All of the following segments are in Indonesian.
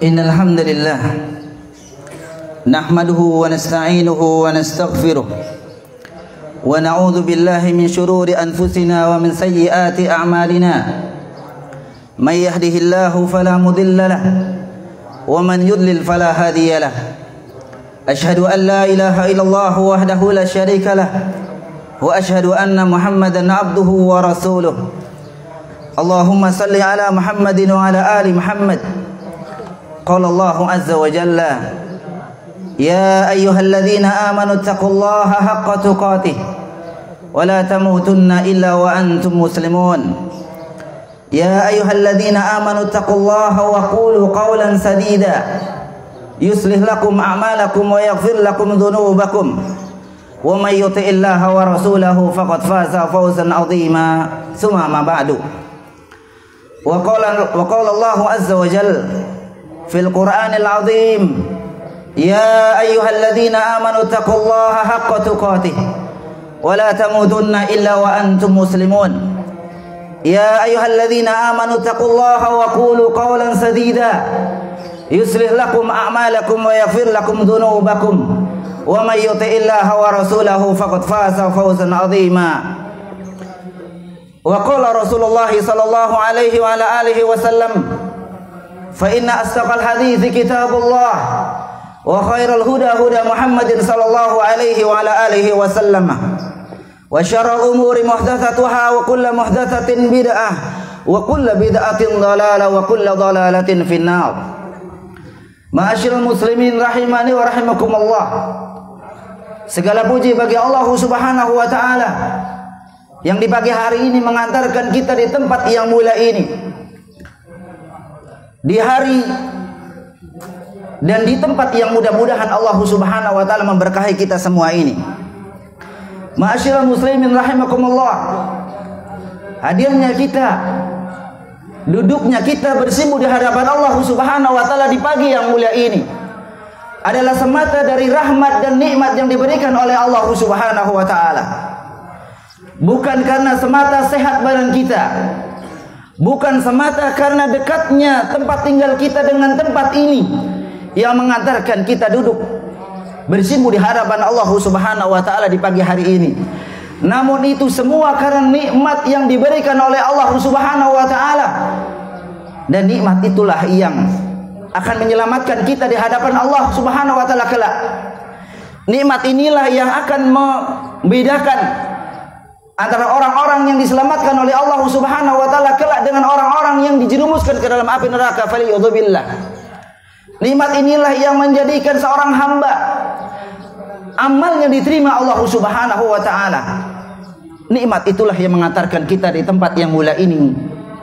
Innal hamdalillah nahmaduhu wa nasta'inuhu wa nastaghfiruh wa na'udzu billahi min shururi anfusina wa min sayyiati a'malina. May yahdihillahu fala mudilla lahu wa man yudlil fala hadiya lahu. Ashhadu an la ilaha illallah wahdahu la syarika lahu wa ashhadu anna Muhammadan abduhu wa rasuluh. Allahumma salli ala Muhammadin wa ala ali Muhammad. Qala Allahu azza wa jalla, ya ayyuhalladzina amanu taqullaha haqqa tuqatih wa la tamutunna illa wa antum muslimun. Ya ayyuhalladzina amanu taqullaha wa qulu qawlan sadida yuslih lakum a'malakum wa yaghfir lakum dhunubakum wa may yuti'illaha wa rasulahu faqad faza fawzan 'azima. Summa ma ba'du. Wa qala Allahu azza wa jalla fil Qur'anil 'azim, ya ayyuhalladzina amanu taqullaha haqqa tuqatih wa la tamutunna illa wa antum muslimun. Ya ayyuhalladzina amanu taqullaha wa qulu qawlan sadida yuslih lakum a'malakum wa yaghfir lakum dhunubakum wa may yuti'illaha wa rasulahu faqad faza fawzan 'azima. Wa qala Rasulullah sallallahu alaihi wa ala alihi wasallam, fa inna asdaqal hadithi kitabullah wa khairal huda huda Muhammadin sallallahu alaihi wa ala alihi wasallam wa syarrul umuri muhdatsatuha wa kullu muhdatsatin bid'ah wa kullu bid'atin dhalalah wa kullu dhalalatin finnar. Ma'asyiral muslimin rahimani wa rahimakumullah. Segala puji bagi Allah Subhanahu wa taala yang di pagi hari ini mengantarkan kita di tempat yang mulia ini, di hari dan di tempat yang mudah-mudahan Allah Subhanahu wa taala memberkahi kita semua ini. Ma'asyiral muslimin rahimakumullah. Hadirnya kita, duduknya kita bersimpuh di hadapan Allah Subhanahu wa taala di pagi yang mulia ini adalah semata dari rahmat dan nikmat yang diberikan oleh Allah Subhanahu wa taala. Bukan karena semata sehat badan kita, bukan semata karena dekatnya tempat tinggal kita dengan tempat ini yang mengantarkan kita duduk bersimpuh di hadapan Allah Subhanahu wa taala di pagi hari ini. Namun itu semua karena nikmat yang diberikan oleh Allah Subhanahu wa taala. Dan nikmat itulah yang akan menyelamatkan kita di hadapan Allah Subhanahu wa taala kelak. Nikmat inilah yang akan membedakan antara orang-orang yang diselamatkan oleh Allah Subhanahu wa taala kelak dengan orang-orang yang dijerumuskan ke dalam api neraka. Faliyudzubillah. Nikmat inilah yang menjadikan seorang hamba amalnya diterima Allah Subhanahu wa taala. Nikmat itulah yang mengantarkan kita di tempat yang mulia ini.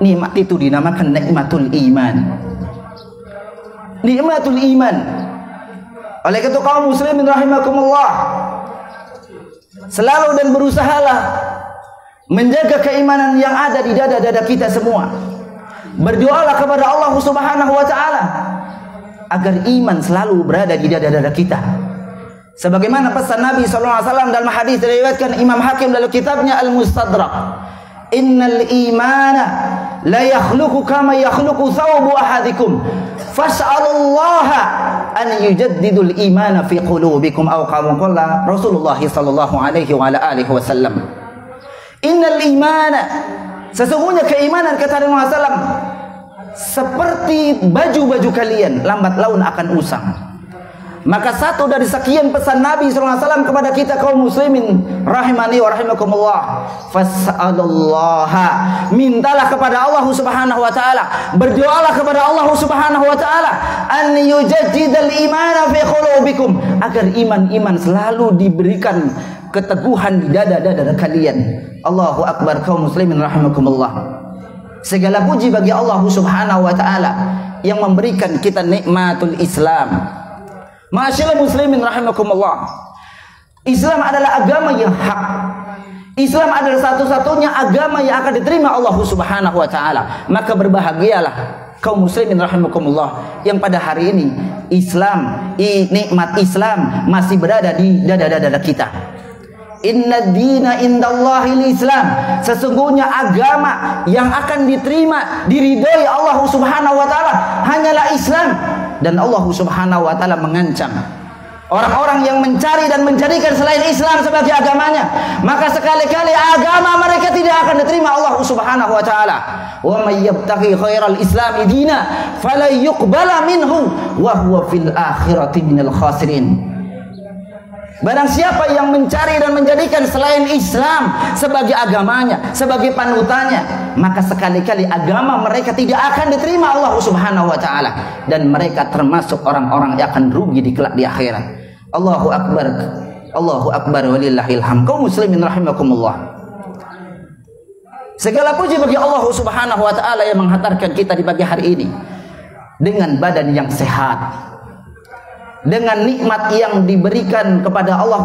Nikmat itu dinamakan nikmatul iman. Nikmatul iman. Oleh itu kaum muslimin rahimakumullah, selalu dan berusahalah menjaga keimanan yang ada di dada-dada kita semua. Berdoalah kepada Allah Subhanahu wa taala agar iman selalu berada di dada-dada kita. Sebagaimana pesan Nabi sallallahu alaihi wasallam dalam hadis diriwayatkan Imam Hakim dalam kitabnya Al-Mustadrak, innal imana la yakhluqu kama yakhluqu thawbu ahadikum fas'alullaha an yujaddidul imana fi qulubikum aw kama qala Rasulullah sallallahu alaihi wa ala alihi wasallam. Innal imana, sesungguhnya keimanan kata Nabi sallam seperti baju-baju kalian lambat laun akan usang. Maka satu dari sekian pesan Nabi SAW kepada kita kaum muslimin rahimani wa rahimakumullah, fas'alullaha, mintalah kepada Allah Subhanahu wa taala, berdoalah kepada Allah Subhanahu wa taala an yujaddidal imana fi qulubikum, agar iman-iman selalu diberikan keteguhan di dada-dada kalian. Allahu akbar kaum muslimin rahimakumullah. Segala puji bagi Allah Subhanahu wa taala yang memberikan kita nikmatul Islam. Ma'asyiral muslimin rahimakumullah. Islam adalah agama yang hak. Islam adalah satu-satunya agama yang akan diterima Allah Subhanahu wa taala. Maka berbahagialah kaum muslimin rahimakumullah yang pada hari ini Islam, nikmat Islam masih berada di dada-dada kita. Inna dina indallahil Islam. Sesungguhnya agama yang akan diterima, diridhai Allah Subhanahu wa taala hanyalah Islam. dan Allah Subhanahu wa taala mengancam orang-orang yang mencari dan menjadikan selain Islam sebagai agamanya, maka sekali-kali agama mereka tidak akan diterima Allah Subhanahu wa taala. Wa may yabtaghi khairal islami dina fala yuqbala minhu wa huwa fil akhirati minal khasirin. Barang siapa yang mencari dan menjadikan selain Islam sebagai agamanya, sebagai panutannya, maka sekali-kali agama mereka tidak akan diterima Allah Subhanahu wa taala, dan mereka termasuk orang-orang yang akan rugi di kelak di akhirat. Allahu akbar. Allahu akbar walillahil hamd. Kaum muslimin rahimakumullah. Segala puji bagi Allah Subhanahu wa taala yang menghantarkan kita di pagi hari ini dengan badan yang sehat, dengan nikmat yang diberikan kepada Allah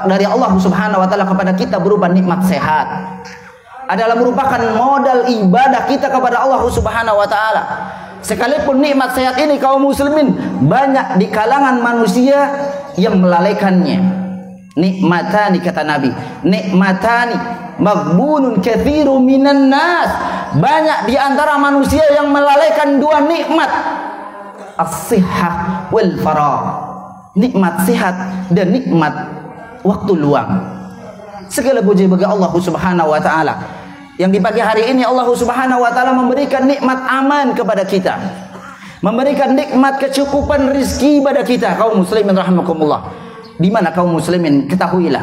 dari Allah Subhanahu wa taala kepada kita berupa nikmat sehat, adalah merupakan modal ibadah kita kepada Allah Subhanahu wa taala. Sekalipun nikmat sehat ini kaum muslimin banyak di kalangan manusia yang melalaikannya. Nikmatani kata Nabi, nikmatani maghbunun katsirun minan nas. Banyak di antara manusia yang melalaikan dua nikmat, as-sihhah wal faragh. Nikmat sehat dan nikmat waktu luang. Segala puji bagi Allah Subhanahu wa taala yang di pagi hari ini Allah Subhanahu wa taala memberikan nikmat aman kepada kita, memberikan nikmat kecukupan rizki pada kita. Kaum muslimin rahimakumullah, di mana kaum muslimin ketahuilah,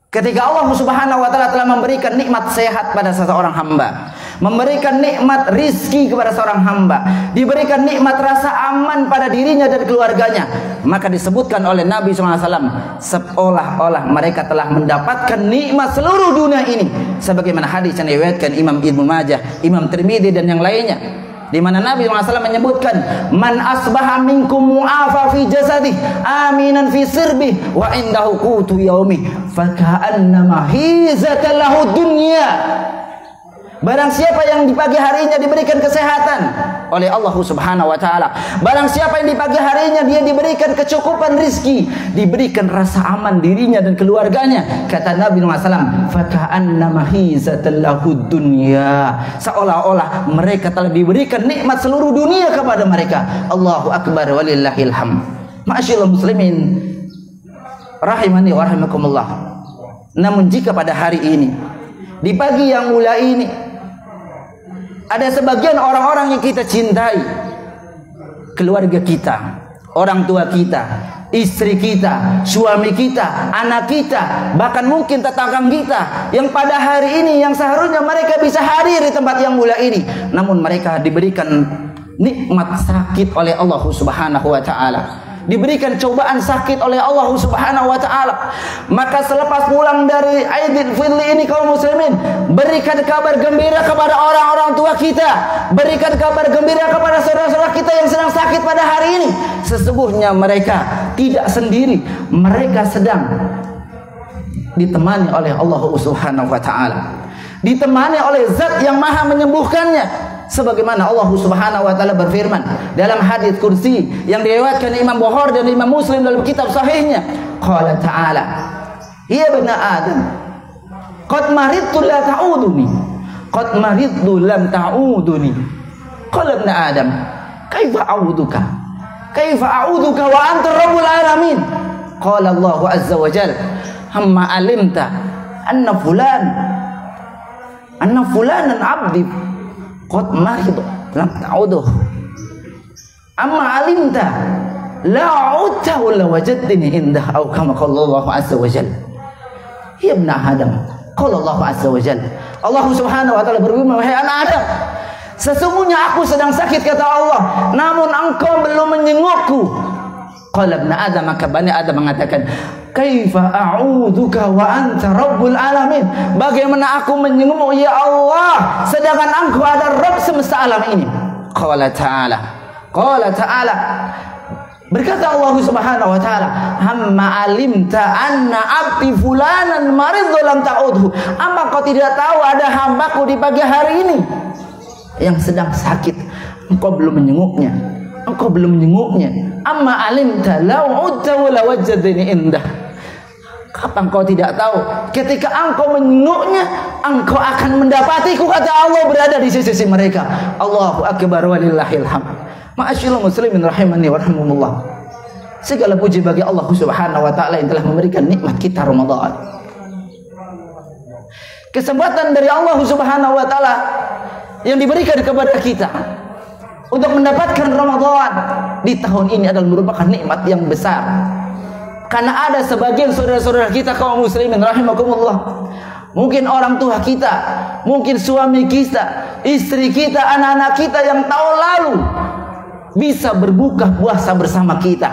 ketika Allah Subhanahu wa taala telah memberikan nikmat sehat pada seseorang hamba, memberikan nikmat rizki kepada seorang hamba, diberikan nikmat rasa aman pada dirinya dan keluarganya, maka disebutkan oleh Nabi SAW seolah-olah mereka telah mendapatkan nikmat seluruh dunia ini, sebagaimana hadis yang diriwayatkan Imam Ibnu Majah, Imam Tirmidzi dan yang lainnya, di mana Nabi SAW menyebutkan, man asbaha minkum mu'afa fi jasadih aminan fi sirbih wa indahu qutu yaumih faka'annama hizatan lahu dunya. Barang siapa yang di pagi harinya diberikan kesehatan oleh Allah Subhanahu wa taala, barang siapa yang di pagi harinya dia diberikan kecukupan rizki, diberikan rasa aman dirinya dan keluarganya, kata Nabi SAW, faka'annama hizatan lahud dunya, seolah-olah mereka telah diberikan nikmat seluruh dunia kepada mereka. Allahu akbar walillahil hamd. Ma'asyiral muslimin rahimani wa rahimakumullah. Namun jika pada hari ini, di pagi yang mulia ini, ada sebagian orang-orang yang kita cintai, keluarga kita, orang tua kita, istri kita, suami kita, anak kita, bahkan mungkin tetangga kita, yang pada hari ini yang seharusnya mereka bisa hadir di tempat yang mulia ini, namun mereka diberikan nikmat sakit oleh Allah Subhanahu wa taala, diberikan cobaan sakit oleh Allah Subhanahu wa taala. Maka selepas pulang dari Aidil Fitri ini, kaum muslimin, berikan kabar gembira kepada orang-orang tua kita, berikan kabar gembira kepada saudara-saudara kita yang sedang sakit pada hari ini. Sesungguhnya mereka tidak sendiri, mereka sedang ditemani oleh Allah Subhanahu wa taala, ditemani oleh Zat yang Maha menyembuhkannya. Sebagaimana Allah Subhanahu wa taala berfirman dalam hadis kursi yang diriwayatkan Imam Bukhari dan Imam Muslim dalam kitab sahihnya, qala ta'ala, ya bani Adam, qad maridtu la ta'uduni, qad maridtu lam ta'uduni. Qala ibn Adam, kaifa a'uduka, kaifa a'uduka wa anta rabbul alamin. Qala Allah azza wa jalla, amma alimta anna fulanan abdi qad marid lam ta'uduh, amma alimta la a'udta wa la wajadtani indah, atau kama qala Allah azza wa jalla, ya ibn Adam, qala Allah azza wa jalla, Allah Subhanahu wa taala berfirman, wahai anak Adam, sesungguhnya aku sedang sakit kata Allah, namun engkau belum menjengukku. Qala ibn Adam, maka Bani Adam mengatakan, kaifa a'udzuka wa anta rabbul alamin, bagaimana aku menjengukmu ya Allah sedangkan engkau ada Rabb semesta alam ini. Qala ta'ala, berkata Allah Subhanahu wa taala, amma alimta anna abdi fulanan marid lam ta'udhu, apa kau tidak tahu ada hambaku di pagi hari ini yang sedang sakit, engkau belum menjenguknya, engkau belum menjenguknya. Amma alimta law udta wa la wajadani indah, kapan kau tidak tahu ketika engkau menjenguknya engkau akan mendapatiku, kata Allah, berada di sisi mereka. Allahu akbar walillahil hamd. Ma'asyiral muslimin rahimani wa rahimakumullah. Segala puji bagi Allah Subhanahu wa taala yang telah memberikan nikmat kita Ramadan. Kesempatan dari Allah Subhanahu wa taala yang diberikan kepada kita untuk mendapatkan Ramadan di tahun ini adalah merupakan nikmat yang besar. Karena ada sebagian saudara-saudara kita kaum muslimin rahimakumullah, mungkin orang tua kita, mungkin suami kita, istri kita, anak-anak kita yang tahun lalu bisa berbuka puasa bersama kita,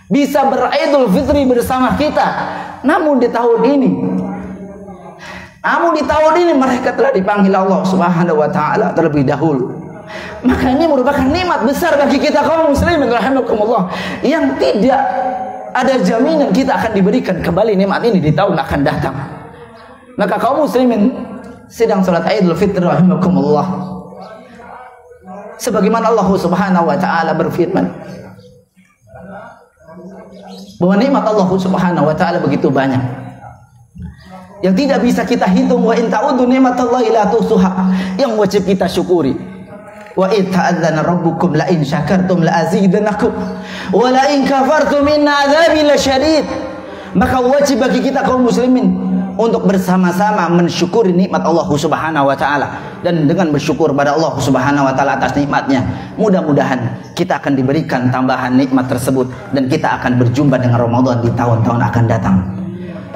bisa beridul fitri bersama kita, namun di tahun ini mereka telah dipanggil Allah Subhanahu wa taala terlebih dahulu. Maka ini merupakan nikmat besar bagi kita kaum muslimin rahimakumullah, yang tidak ada jaminan kita akan diberikan kembali nikmat ini di tahun akan datang. Maka kaum muslimin sedang salat Idul Fitri rahimakumullah, sebagaimana Allah Subhanahu wa taala berfirman bahwa nikmat Allah Subhanahu wa taala begitu banyak yang tidak bisa kita hitung. Wa in ta'uddu ni'matallahi la tuhsuha, yang wajib kita syukuri. Wa id ta'adzana rabbukum la in syakartum la azidannakum wa la in kafartum inna adzabi lasyadid. Maka wajib bagi kita kaum muslimin untuk bersama-sama mensyukuri nikmat Allah Subhanahu wa taala, dan dengan bersyukur pada Allah Subhanahu wa taala atas nikmatnya, mudah-mudahan kita akan diberikan tambahan nikmat tersebut dan kita akan berjumpa dengan Ramadan di tahun-tahun akan datang.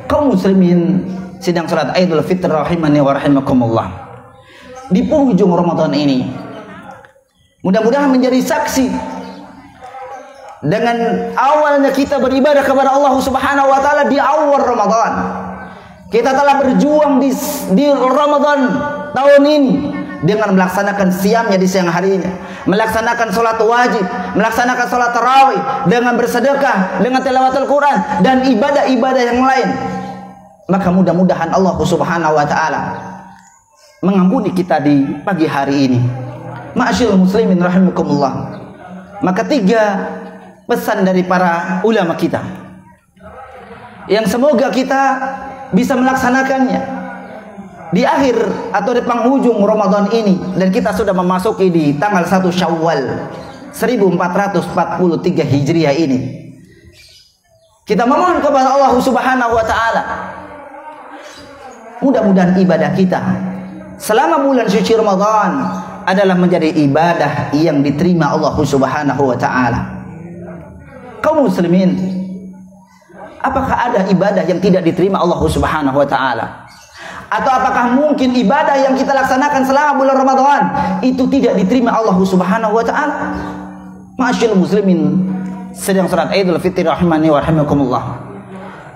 Kaum muslimin sedang salat Idul Fitri rahimani wa rahimakumullah. Di penghujung Ramadan ini mudah-mudahan menjadi saksi dengan awalnya kita beribadah kepada Allah Subhanahu wa taala di awal Ramadan. Kita telah berjuang di Ramadan tahun ini dengan melaksanakan siamnya di siang harinya, melaksanakan sholat wajib, melaksanakan sholat tarawih, dengan bersedekah, dengan tilawatul Quran dan ibadah-ibadah yang lain. Maka mudah-mudahan Allah Subhanahu wa taala mengampuni kita di pagi hari ini. Ma'asyiral muslimin rahimakumullah. Maka 3 pesan dari para ulama kita yang semoga kita bisa melaksanakannya di akhir atau di penghujung Ramadan ini, dan kita sudah memasuki di tanggal 1 Syawal 1443 Hijriah ini. Kita memohon kepada Allah Subhanahu wa taala, mudah-mudahan ibadah kita selama bulan suci Ramadan adalah menjadi ibadah yang diterima Allah Subhanahu wa taala. Kaum muslimin, apakah ada ibadah yang tidak diterima Allah Subhanahu wa taala? Atau apakah mungkin ibadah yang kita laksanakan selama bulan Ramadan itu tidak diterima Allah Subhanahu wa taala? Ma'asyiral muslimin sedang salat Idul Fitri rahimani wa rahimakumullah.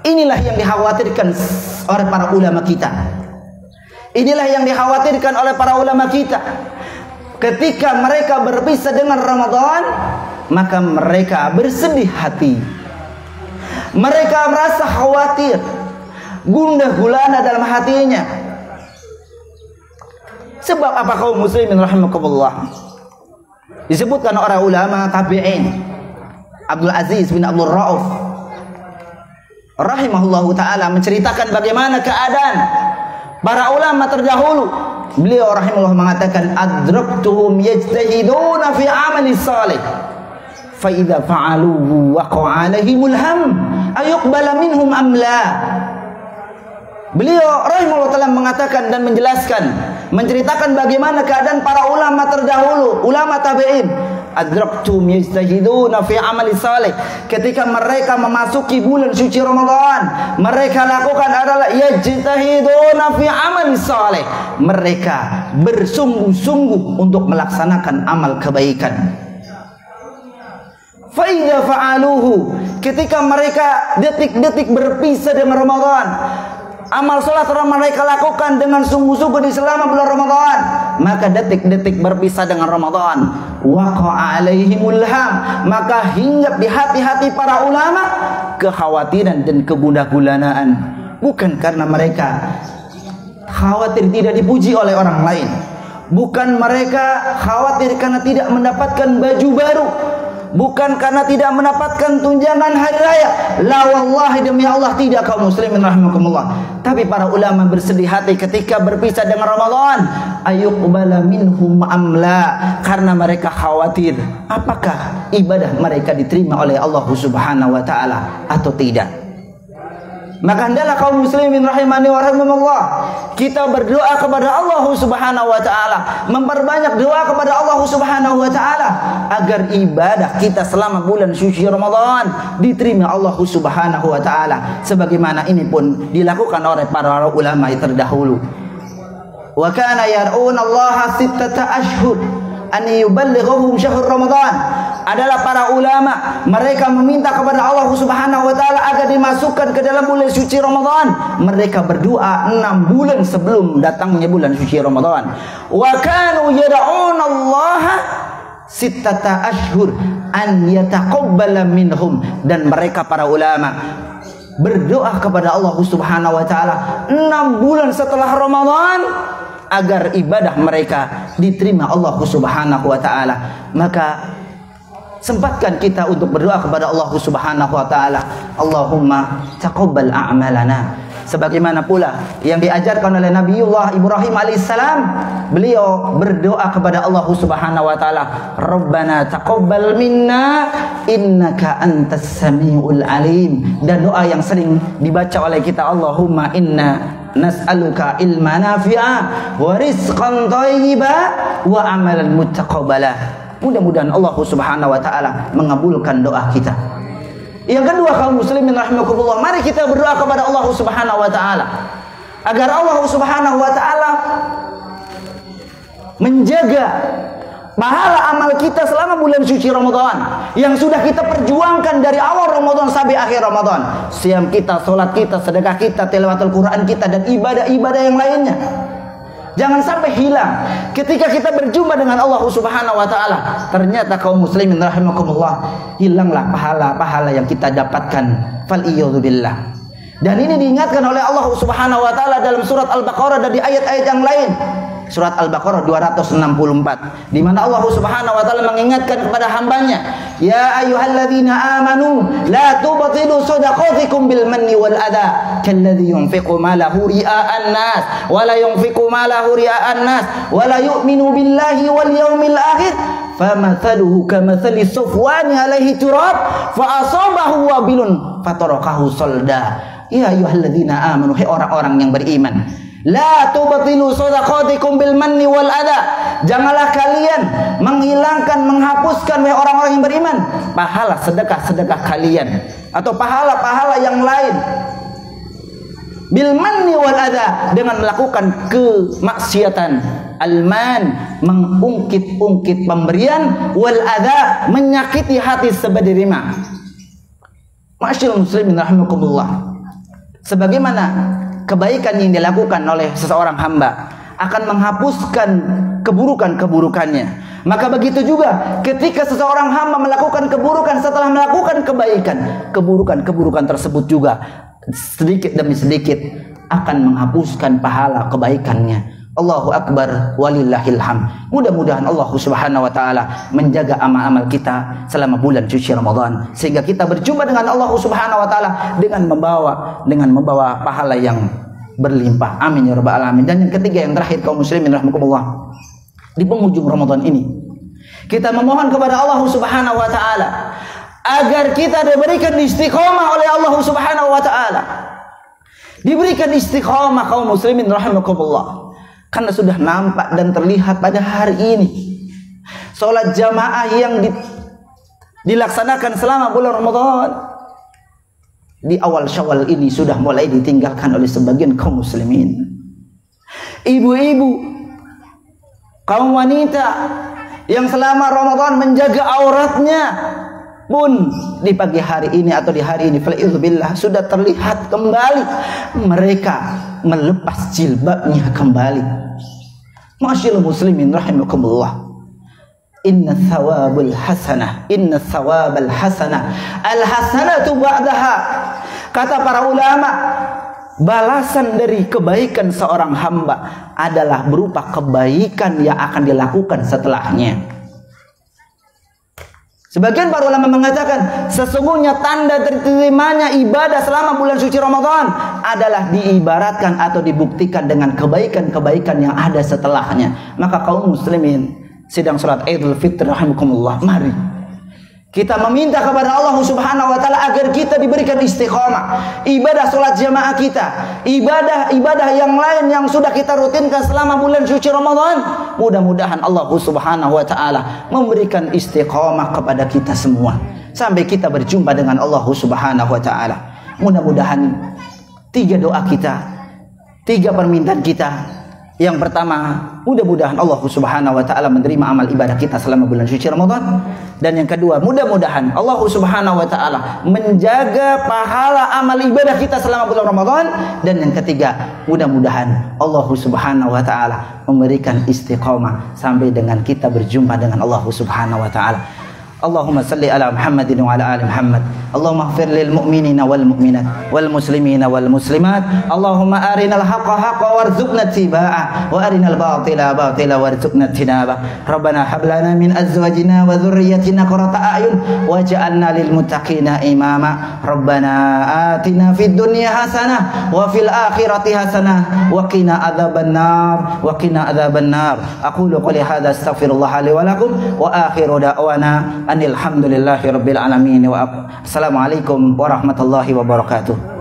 Inilah yang dikhawatirkan oleh para ulama kita. Inilah yang dikhawatirkan oleh para ulama kita. Ketika mereka berpisah dengan Ramadan, maka mereka bersedih hati. Mereka merasa khawatir, gundah gulana dalam hatinya. Sebab apa kaum muslimin rahimakumullah? Disebutkan oleh ulama tabi'in, Abdul Aziz bin Abdul Rauf rahimahullahu ta'ala menceritakan bagaimana keadaan para ulama terdahulu. Beliau rahimahullah mengatakan, adraktuhum yajtahiduna fi amali salih fa idza fa'aluhu waqa'a alaihimul ham ayuqbala minhum am la. Beliau rahimahullah ta'ala mengatakan dan menjelaskan, menceritakan bagaimana keadaan para ulama terdahulu, ulama tabi'in. Adraktum yajtahiduna fi amali salih, ketika mereka memasuki bulan suci Ramadan, mereka lakukan adalah yajtahiduna fi amali salih, mereka bersungguh-sungguh untuk melaksanakan amal kebaikan. Fa idza fa'aluhu, ketika mereka detik-detik berpisah dengan Ramadan, amal salat mereka lakukan dengan sungguh-sungguh di selama bulan Ramadan, maka detik-detik berpisah dengan Ramadan, waqa'a alaihimul ham, maka hinggap di hati-hati para ulama kekhawatiran dan kegundah-gulanaan. Bukan karena mereka khawatir tidak dipuji oleh orang lain, bukan mereka khawatir karena tidak mendapatkan baju baru, bukan karena tidak mendapatkan tunjangan hari raya. La wallahi, demi Allah tidak kaum muslimin rahimakumullah. Tapi para ulama bersedih hati ketika berpisah dengan Ramadan. Ayuqbala minhum amla, karena mereka khawatir apakah ibadah mereka diterima oleh Allah Subhanahu wa taala atau tidak. Maka hendaklah kaum muslimin rahimani wa rahimakumullah, kita berdoa kepada Allah Subhanahu wa taala, memperbanyak doa kepada Allah Subhanahu wa taala agar ibadah kita selama bulan suci Ramadan diterima Allah Subhanahu wa taala, sebagaimana ini pun dilakukan oleh para ulama terdahulu. Wa kana yar'una Allah sittata ashhur an yuballighahum syahr Ramadan. Adalah para ulama, mereka meminta kepada Allah Subhanahu wa taala agar dimasukkan ke dalam bulan suci Ramadan. Mereka berdoa 6 bulan sebelum datangnya bulan suci Ramadan. Wa kanu yad'una Allah sittata ashhur an yataqabbala minhum, dan mereka para ulama berdoa kepada Allah Subhanahu wa taala 6 bulan setelah Ramadan agar ibadah mereka diterima Allah Subhanahu wa taala. Maka sempatkan kita untuk berdoa kepada Allah Subhanahu wa taala, Allahumma taqabbal a'malana. Sebagaimana pula yang diajarkan oleh Nabiullah Ibrahim alaihissalam, beliau berdoa kepada Allah Subhanahu wa taala, Rabbana taqabbal minna innaka antas samiul alim. Dan doa yang sering dibaca oleh kita, Allahumma inna nas'aluka ilman nafi'a wa rizqan thayyiba wa amalan muttaqabbala. Mudah-mudahan Allah Subhanahu wa taala mengabulkan doa kita. Yang kedua kaum muslimin rahimakumullah, mari kita berdoa kepada Allah Subhanahu wa taala agar Allah Subhanahu wa taala menjaga pahala amal kita selama bulan suci Ramadan yang sudah kita perjuangkan dari awal Ramadan sampai akhir Ramadan. Siam kita, salat kita, sedekah kita, tilawatul Quran kita, dan ibadah-ibadah yang lainnya. Jangan sampai hilang ketika kita berjumpa dengan Allah Subhanahu wa taala. Ternyata kaum muslimin rahimakumullah, hilanglah pahala-pahala yang kita dapatkan. Faliyadzubillah. Dan ini diingatkan oleh Allah Subhanahu wa taala dalam surat Al-Baqarah dan di ayat-ayat yang lain. Surat Al-Baqarah 264, di mana Allah Subhanahu wa taala mengingatkan kepada hambanya, ya ayyuhalladzina amanu la tubtilu shadaqatikum bil manni wal adha kalladzi yunfiqu malahu ria'an nas wa la yunfiqu malahu ria'an nas wa la yu'minu billahi wal yawmil akhir famathaluhu kamathali safwani alaihi turab fa asabahu wabilun fatarakahu salda. Ya ayyuhalladzina amanu, hai orang-orang yang beriman, la tubtilu shadaqatikum bil manni wal adha. Janganlah kalian menghilangkan, menghapuskan, wahai orang-orang yang beriman, pahala sedekah-sedekah kalian atau pahala-pahala yang lain. Bil manni wal adha, dengan melakukan kemaksiatan. Al-man, mengungkit-ungkit pemberian, wal adha, menyakiti hati sebadirima. Ma'asyiral muslimin rahimakumullah, sebagaimana kebaikan yang dilakukan oleh seseorang hamba akan menghapuskan keburukan-keburukannya, maka begitu juga ketika seseorang hamba melakukan keburukan setelah melakukan kebaikan, keburukan-keburukan tersebut juga sedikit demi sedikit akan menghapuskan pahala kebaikannya. Allahu Akbar walillahil hamd. Mudah-mudahan Allah Subhanahu wa taala menjaga amal-amal kita selama bulan suci Ramadan sehingga kita berjumpa dengan Allah Subhanahu wa taala dengan membawa pahala yang berlimpah. Amin ya rabbal alamin. Dan yang ketiga, yang terakhir kaum muslimin rahimakumullah, di penghujung Ramadan ini kita memohon kepada Allah Subhanahu wa taala agar kita diberikan istiqomah oleh Allah Subhanahu wa taala. Diberikan istiqomah kaum muslimin rahimakumullah. Karena sudah nampak dan terlihat pada hari ini sholat jamaah yang dilaksanakan selama bulan Ramadan di awal Syawal ini sudah mulai ditinggalkan oleh sebagian kaum muslimin. Ibu-ibu, kaum wanita yang selama Ramadan menjaga auratnya pun di pagi hari ini atau di hari ini fal'idzubillah sudah terlihat kembali mereka melepas jilbabnya kembali. Ma'asyiral muslimin rahimakumullah, inna thawabul hasanah, inna thawabal hasanah al hasanatu ba'daha. Kata para ulama, balasan dari kebaikan seorang hamba adalah berupa kebaikan yang akan dilakukan setelahnya. Sebagian para ulama mengatakan sesungguhnya tanda diterimanya ibadah selama bulan suci Ramadan adalah diibaratkan atau dibuktikan dengan kebaikan-kebaikan yang ada setelahnya. Maka kaum muslimin sedang salat Idul Fitri rahimakumullah, mari kita meminta kepada Allah Subhanahu wa taala agar kita diberikan istiqomah. Ibadah salat jamaah kita, ibadah yang lain yang sudah kita rutinkan selama bulan suci Ramadan, mudah-mudahan Allah Subhanahu wa taala memberikan istiqomah kepada kita semua sampai kita berjumpa dengan Allah Subhanahu wa taala. Mudah-mudahan 3 doa kita, 3 permintaan kita. Yang pertama, mudah-mudahan Allah Subhanahu wa taala menerima amal ibadah kita selama bulan suci Ramadan. Dan yang kedua, mudah-mudahan Allah Subhanahu wa taala menjaga pahala amal ibadah kita selama bulan Ramadan. Dan yang ketiga, mudah-mudahan Allah Subhanahu wa taala memberikan istiqamah sampai dengan kita berjumpa dengan Allah Subhanahu wa taala. Allahumma salli ala Muhammadin wa ala ali Muhammad. Allahumma ighfir lil mu'minina wal mu'minat wal muslimina wal muslimat. Allahumma arinal haqqa haqqa warzuqna ittiba'ah wa arinal batila batila warzuqna ijtinabah. Rabbana hab lana min azwajina wa dhurriyyatina qurrata a'yun waj'alna lil muttaqina imama. Rabbana atina fid dunya hasanah wa fil akhirati hasanah wa qina adzabannar wa qina adzabannar. Aqulu qouli hadza astaghfirullah li wa lakum wa akhiru da'wana alhamdulillahi rabbil alamin wa assalamualaikum warahmatullahi wabarakatuh.